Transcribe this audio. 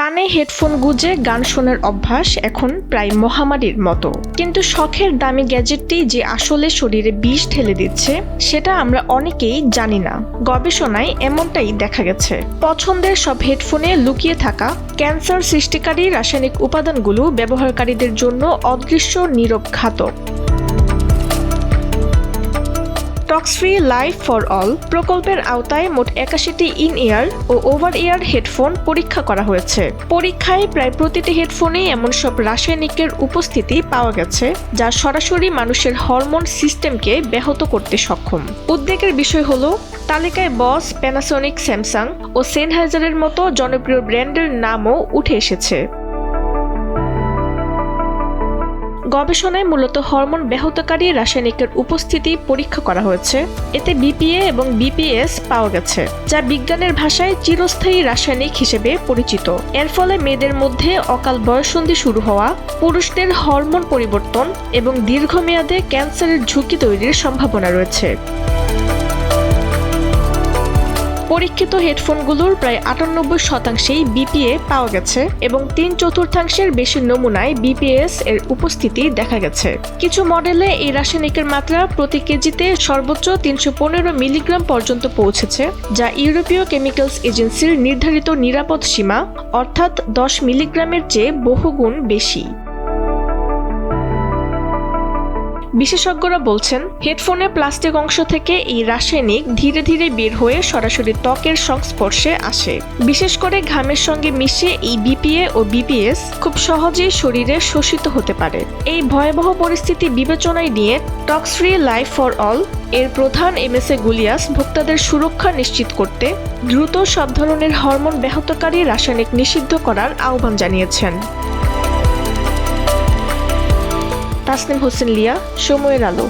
কানে হেডফোন গুঁজে গান শোনার অভ্যাস এখন প্রায় মহামারীর মতো, কিন্তু শখের দামি গ্যাজেটটি যে আসলে শরীরে বিষ ঢেলে দিচ্ছে সেটা আমরা অনেকেই জানি না। গবেষণায় এমনটাই দেখা গেছে। পছন্দের সব হেডফোনে লুকিয়ে থাকা ক্যান্সার সৃষ্টিকারী রাসায়নিক উপাদানগুলো ব্যবহারকারীদের জন্য অদৃশ্য নীরব ঘাতক। Tox free life for all প্রকল্পের আওতায় মোট ৮১টি ইন ইয়ার ও ওভার ইয়ার হেডফোন পরীক্ষা করা হয়েছে। পরীক্ষায় প্রায় প্রতিটি হেডফোনে এমন সব রাসায়নিকের উপস্থিতি পাওয়া গেছে যা সরাসরি মানুষের হরমোন সিস্টেমকে ব্যাহত করতে সক্ষম। উদ্বেগের বিষয় হলো তালিকায় বস, প্যানাসোনিক, স্যামসাং ও সেনহাইজারের মতো জনপ্রিয় ব্র্যান্ডের নামও উঠে এসেছে। গবেষণায় মূলত হরমোন ব্যাহতকারী রাসায়নিকের উপস্থিতি পরীক্ষা করা হয়েছে। এতে বিপিএ এবং বিপিএস পাওয়া গেছে, যা বিজ্ঞানের ভাষায় চিরস্থায়ী রাসায়নিক হিসেবে পরিচিত। এর ফলে মেয়েদের মধ্যে অকাল বয়ঃসন্ধি শুরু হওয়া, পুরুষদের হরমোন পরিবর্তন এবং দীর্ঘমেয়াদে ক্যান্সারের ঝুঁকি তৈরির সম্ভাবনা রয়েছে। পরীক্ষিত হেডফোনগুলোর প্রায় ৯৮%ই বিপিএ পাওয়া গেছে এবং ৩/৪ বেশি নমুনায় বিপিএস এর উপস্থিতি দেখা গেছে। কিছু মডেলে এই রাসায়নিকের মাত্রা প্রতি কেজিতে সর্বোচ্চ ৩১৫ মিলিগ্রাম পর্যন্ত পৌঁছেছে, যা ইউরোপীয় কেমিক্যালস এজেন্সির নির্ধারিত নিরাপদ সীমা, অর্থাৎ ১০ মিলিগ্রামের চেয়ে বহুগুণ বেশি। বিশেষজ্ঞরা বলছেন, হেডফোনের প্লাস্টিক অংশ থেকে এই রাসায়নিক ধীরে ধীরে বের হয়ে সরাসরি ত্বকের সংস্পর্শে আসে। বিশেষ করে ঘামের সঙ্গে মিশে এই বিপিএ ও বিপিএস খুব সহজেই শরীরে শোষিত হতে পারে। এই ভয়াবহ পরিস্থিতি বিবেচনায় নিয়ে টক্স ফ্রি লাইফ ফর অল এর প্রধান এমএসএ গুলিয়াস ভোক্তাদের সুরক্ষা নিশ্চিত করতে দ্রুত সব ধরনের হরমোন ব্যাহতকারী রাসায়নিক নিষিদ্ধ করার আহ্বান জানিয়েছেন। তাসনিম হোসেন লিয়া, সময়ের আলো।